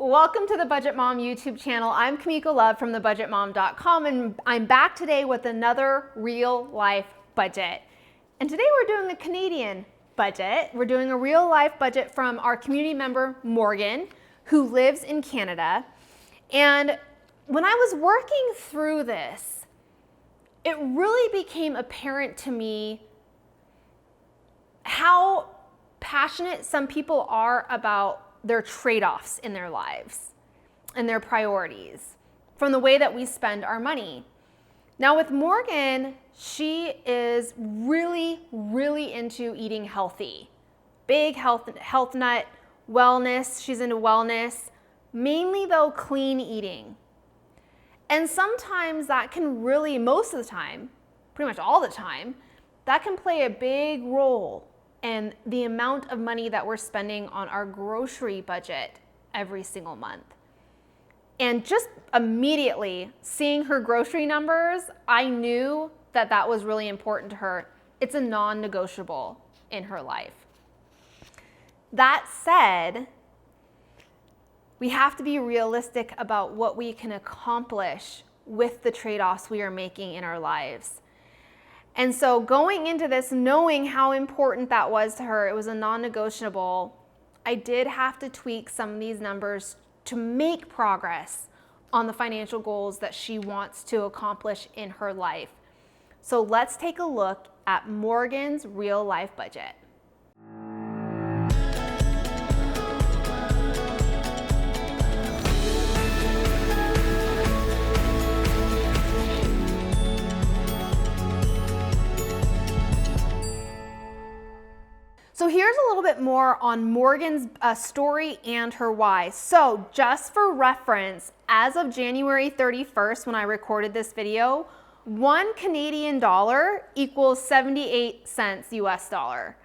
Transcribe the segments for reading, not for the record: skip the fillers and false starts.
Welcome to the Budget Mom YouTube channel. I'm Kamiko Love from thebudgetmom.com, and I'm back today with another real life budget. And today we're doing a Canadian budget. We're doing a real life budget from our community member, Morgan, who lives in Canada. And when I was working through this, it really became apparent to me how passionate some people are about their trade-offs in their lives and their priorities from the way that we spend our money. Now with Morgan, she is really into eating healthy. Big health nut, wellness, she's into wellness, mainly though clean eating. And sometimes that can really, most of the time, pretty much all the time, that can play a big role and the amount of money that we're spending on our grocery budget every single month. And just immediately seeing her grocery numbers, I knew that that was really important to her. It's a non-negotiable in her life. That said, we have to be realistic about what we can accomplish with the trade-offs we are making in our lives. And so going into this, knowing how important that was to her, it was a non-negotiable, I did have to tweak some of these numbers to make progress on the financial goals that she wants to accomplish in her life. So let's take a look at Morgan's real life budget. So here's a little bit more on Morgan's story and her why. So just for reference, as of January 31st, when I recorded this video, 1 Canadian dollar equals 78 cents US dollar.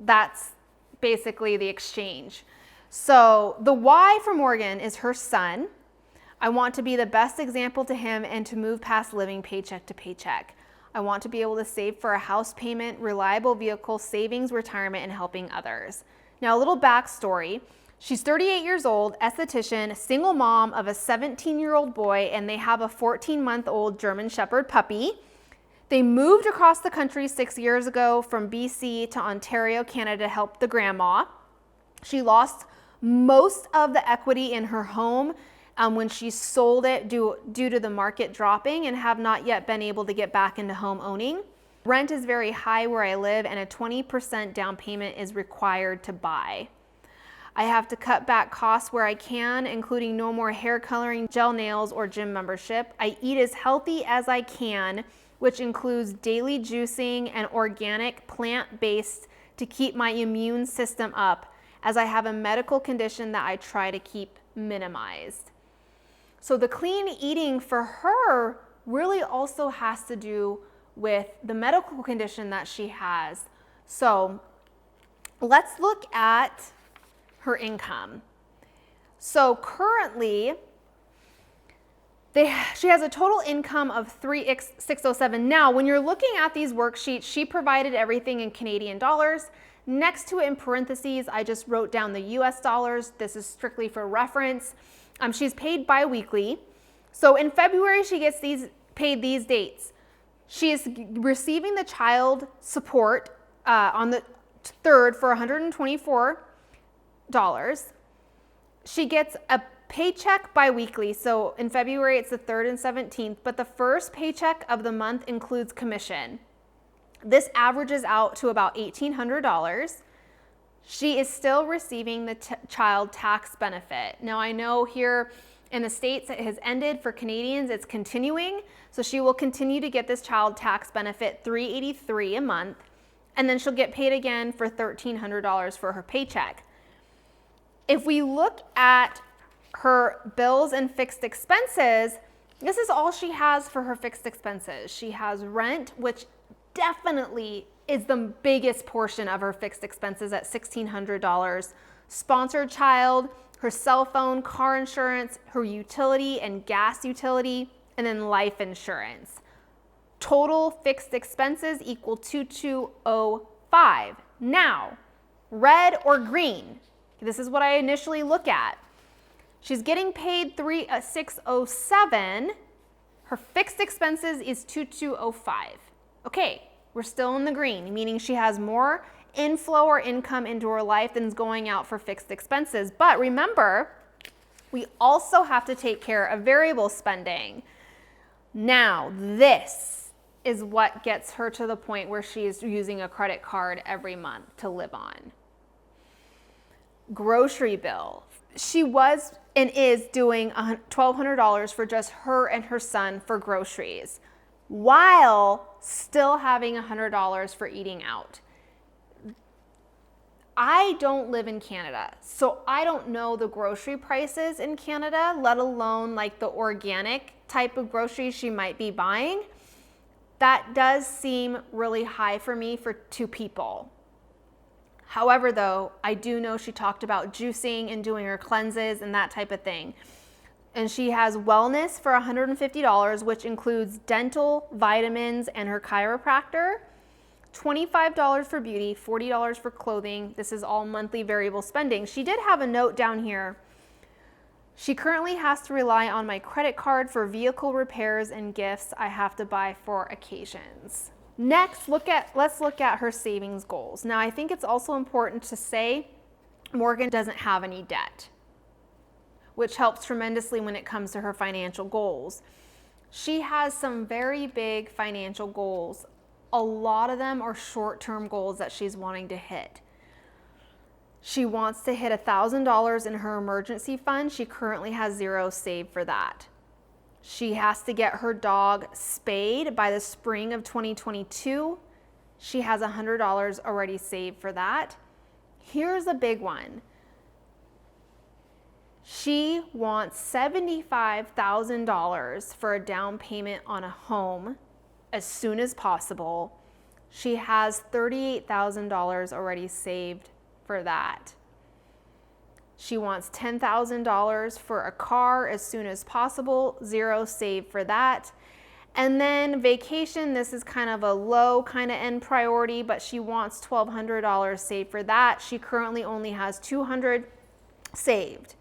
That's basically the exchange. So the why for Morgan is her son. I want to be the best example to him and to move past living paycheck to paycheck. I want to be able to save for a house payment, reliable vehicle, savings, retirement, and helping others. Now, a little backstory. She's 38 years old, esthetician, single mom of a 17-year-old boy, and they have a 14-month-old German Shepherd puppy. They moved across the country 6 years ago from BC to Ontario, Canada to help the grandma. She lost most of the equity in her home when she sold it due to the market dropping, and have not yet been able to get back into home owning. Rent is very high where I live, and a 20% down payment is required to buy. I have to cut back costs where I can, including no more hair coloring, gel nails, or gym membership. I eat as healthy as I can, which includes daily juicing and organic plant-based to keep my immune system up, as I have a medical condition that I try to keep minimized. So the clean eating for her really also has to do with the medical condition that she has. So let's look at her income. So currently, she has a total income of $3,607. Now, when you're looking at these worksheets, she provided everything in Canadian dollars. Next to it in parentheses, I just wrote down the US dollars. This is strictly for reference. She's paid bi-weekly. So in February, she gets paid these dates. She is receiving the child support on the 3rd for $124. She gets a paycheck bi-weekly. So in February, it's the 3rd and 17th, but the first paycheck of the month includes commission. This averages out to about $1,800. She is still receiving the child tax benefit. Now I know here in the States it has ended. For Canadians, it's continuing. So she will continue to get this child tax benefit, $383 a month, and then she'll get paid again for $1,300 for her paycheck. If we look at her bills and fixed expenses, this is all she has for her fixed expenses. She has rent, which definitely is the biggest portion of her fixed expenses at $1,600. Sponsored child, her cell phone, car insurance, her utility and gas utility, and then life insurance. Total fixed expenses equal 2205. Now, red or green? This is what I initially look at. She's getting paid $607. Her fixed expenses is $2205. Okay, we're still in the green, meaning she has more inflow or income into her life than is going out for fixed expenses. But remember, we also have to take care of variable spending. Now, this is what gets her to the point where she is using a credit card every month to live on. Grocery bill. She was and is doing $1,200 for just her and her son for groceries, while still having $100 for eating out. I don't live in Canada, so I don't know the grocery prices in Canada, let alone like the organic type of groceries she might be buying. That does seem really high for me for two people. However, though, I do know she talked about juicing and doing her cleanses and that type of thing. And she has wellness for $150, which includes dental, vitamins, and her chiropractor. $25 for beauty, $40 for clothing. This is all monthly variable spending. She did have a note down here. She currently has to rely on my credit card for vehicle repairs and gifts I have to buy for occasions. Next, let's look at her savings goals. Now, I think it's also important to say Morgan doesn't have any debt, which helps tremendously when it comes to her financial goals. She has some very big financial goals. A lot of them are short-term goals that she's wanting to hit. She wants to hit $1,000 in her emergency fund. She currently has $0 saved for that. She has to get her dog spayed by the spring of 2022. She has $100 already saved for that. Here's a big one. She wants $75,000 for a down payment on a home as soon as possible. She has $38,000 already saved for that. She wants $10,000 for a car as soon as possible, $0 saved for that. And then vacation, this is kind of a low kind of end priority, but she wants $1,200 saved for that. She currently only has $200 saved.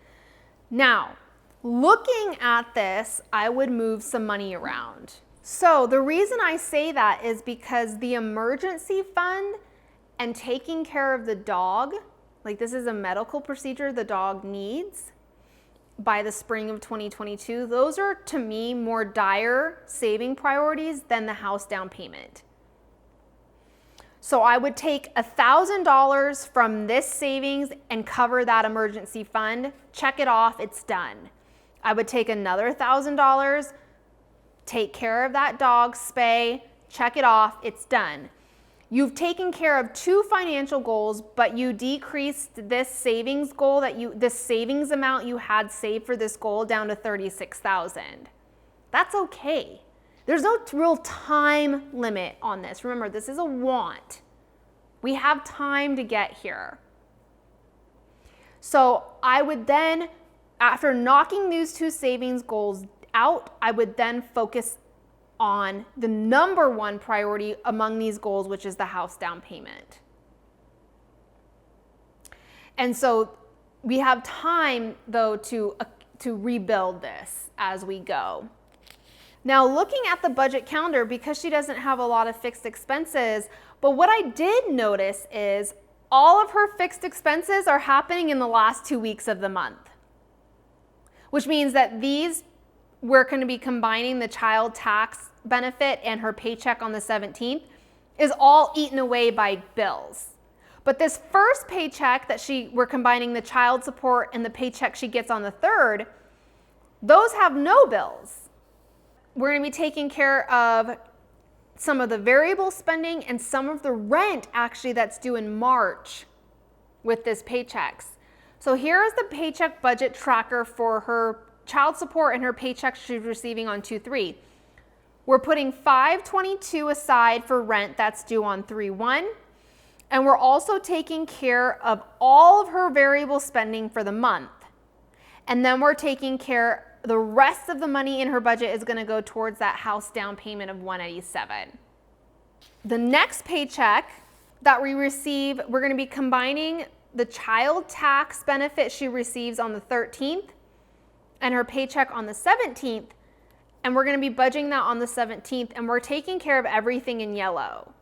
Now, looking at this, I would move some money around. So the reason I say that is because the emergency fund and taking care of the dog, like this is a medical procedure the dog needs by the spring of 2022, those are to me more dire saving priorities than the house down payment. So I would take $1,000 from this savings and cover that emergency fund, check it off, it's done. I would take another $1,000, take care of that dog, spay, check it off, it's done. You've taken care of two financial goals, but you decreased this savings goal this savings amount you had saved for this goal down to $36,000. That's okay. There's no real time limit on this. Remember, this is a want. We have time to get here. So I would then, after knocking these two savings goals out, I would then focus on the number one priority among these goals, which is the house down payment. And so we have time, though, to rebuild this as we go. Now, looking at the budget calendar, because she doesn't have a lot of fixed expenses, but what I did notice is all of her fixed expenses are happening in the last 2 weeks of the month, which means that we're going to be combining the child tax benefit and her paycheck on the 17th is all eaten away by bills. But this first paycheck that we're combining the child support and the paycheck she gets on the 3rd, those have no bills. We're going to be taking care of some of the variable spending and some of the rent actually that's due in March with this paychecks. So here is the paycheck budget tracker for her child support and her paycheck she's receiving on 2/3. We're putting $522 aside for rent that's due on 3/1. And we're also taking care of all of her variable spending for the month. And then we're taking care, the rest of the money in her budget is going to go towards that house down payment of $187. The next paycheck that we receive, we're going to be combining the child tax benefit she receives on the 13th and her paycheck on the 17th, and we're going to be budgeting that on the 17th, and we're taking care of everything in yellow.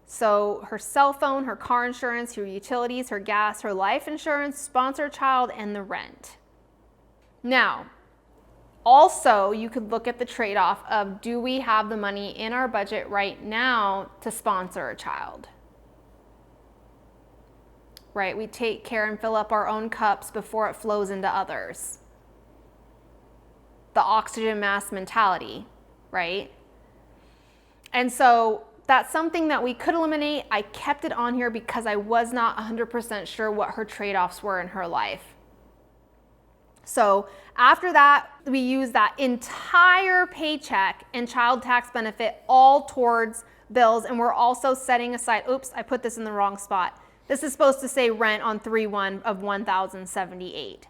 So her cell phone, her car insurance, her utilities, her gas, her life insurance, sponsored child, and the rent. Now, also, you could look at the trade-off of, do we have the money in our budget right now to sponsor a child? Right? We take care and fill up our own cups before it flows into others. The oxygen mask mentality, right? And so that's something that we could eliminate. I kept it on here because I was not 100% sure what her trade-offs were in her life. So after that, we use that entire paycheck and child tax benefit all towards bills. And we're also setting aside, oops, I put this in the wrong spot. This is supposed to say rent on 3/1 of $1,078.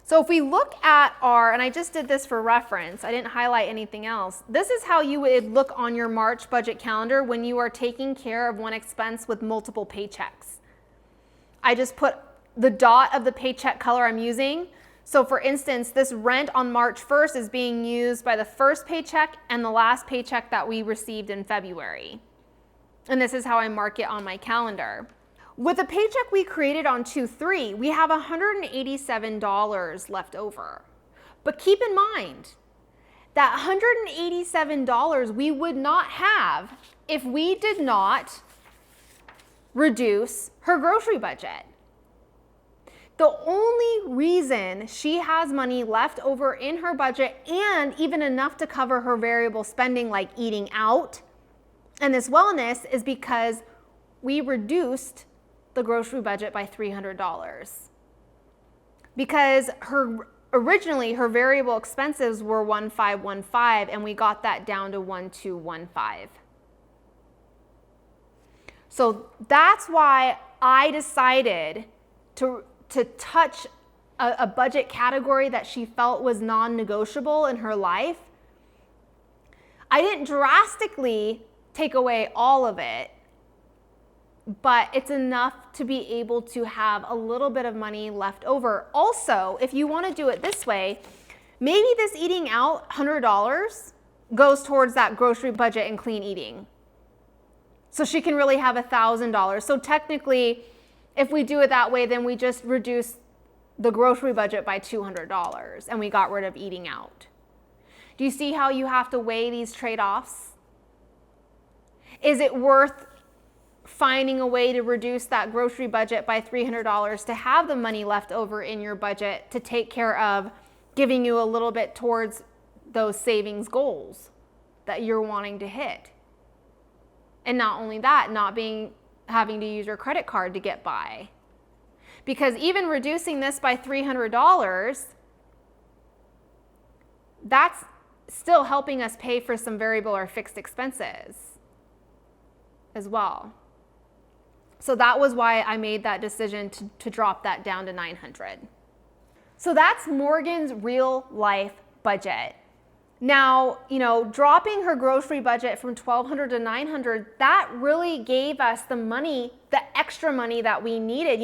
So if we look at our, and I just did this for reference, I didn't highlight anything else. This is how you would look on your March budget calendar when you are taking care of one expense with multiple paychecks. I just put the dot of the paycheck color I'm using. So for instance, this rent on March 1st is being used by the first paycheck and the last paycheck that we received in February. And this is how I mark it on my calendar. With the paycheck we created on 2/3, we have $187 left over. But keep in mind that $187 we would not have if we did not reduce her grocery budget. The only reason she has money left over in her budget, and even enough to cover her variable spending like eating out and this wellness, is because we reduced the grocery budget by $300. Because originally her variable expenses were $1,515 and we got that down to $1,215. So that's why I decided to touch a budget category that she felt was non-negotiable in her life. I didn't drastically take away all of it, but it's enough to be able to have a little bit of money left over. Also, if you want to do it this way, maybe this eating out $100 goes towards that grocery budget and clean eating. So she can really have $1,000. So technically, if we do it that way, then we just reduce the grocery budget by $200 and we got rid of eating out. Do you see how you have to weigh these trade-offs? Is it worth finding a way to reduce that grocery budget by $300 to have the money left over in your budget to take care of giving you a little bit towards those savings goals that you're wanting to hit? And not only that, having to use your credit card to get by. Because even reducing this by $300, that's still helping us pay for some variable or fixed expenses as well. So that was why I made that decision to drop that down to $900. So that's Morgan's real life budget. Now, dropping her grocery budget from $1,200 to $900, that really gave us the money, the extra money that we needed.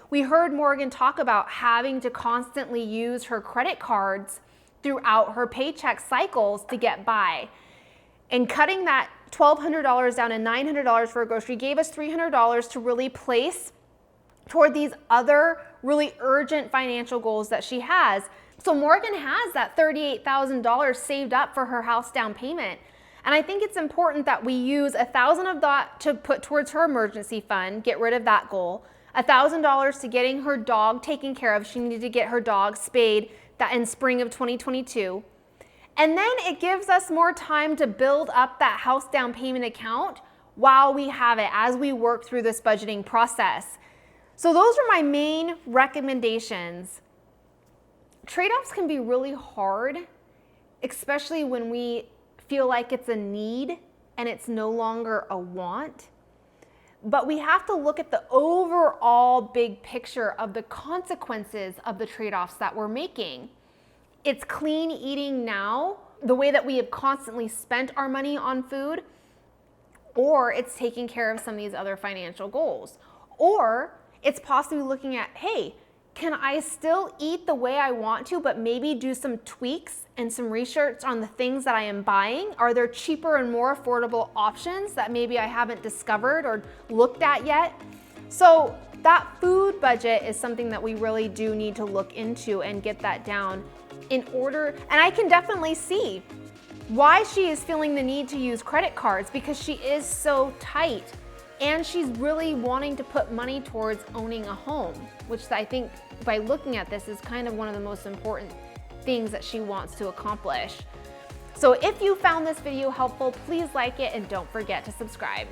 We heard Morgan talk about having to constantly use her credit cards throughout her paycheck cycles to get by. And cutting that $1,200 down to $900 for a grocery gave us $300 to really place toward these other really urgent financial goals that she has. So Morgan has that $38,000 saved up for her house down payment. And I think it's important that we use $1,000 of that to put towards her emergency fund, get rid of that goal, $1,000 to getting her dog taken care of. She needed to get her dog spayed that in spring of 2022. And then it gives us more time to build up that house down payment account while we have it as we work through this budgeting process. So those are my main recommendations. Trade-offs can be really hard, especially when we feel like it's a need and it's no longer a want. But we have to look at the overall big picture of the consequences of the trade-offs that we're making. It's clean eating now, the way that we have constantly spent our money on food, or it's taking care of some of these other financial goals. Or it's possibly looking at, hey, can I still eat the way I want to, but maybe do some tweaks and some research on the things that I am buying? Are there cheaper and more affordable options that maybe I haven't discovered or looked at yet? So that food budget is something that we really do need to look into and get that down in order. And I can definitely see why she is feeling the need to use credit cards, because she is so tight and she's really wanting to put money towards owning a home, which I think by looking at this is kind of one of the most important things that she wants to accomplish. So if you found this video helpful, please like it and don't forget to subscribe.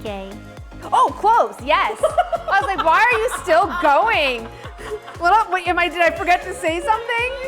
Yay. Oh, clothes, yes. I was like, why are you still going? What up? Wait, did I forget to say something?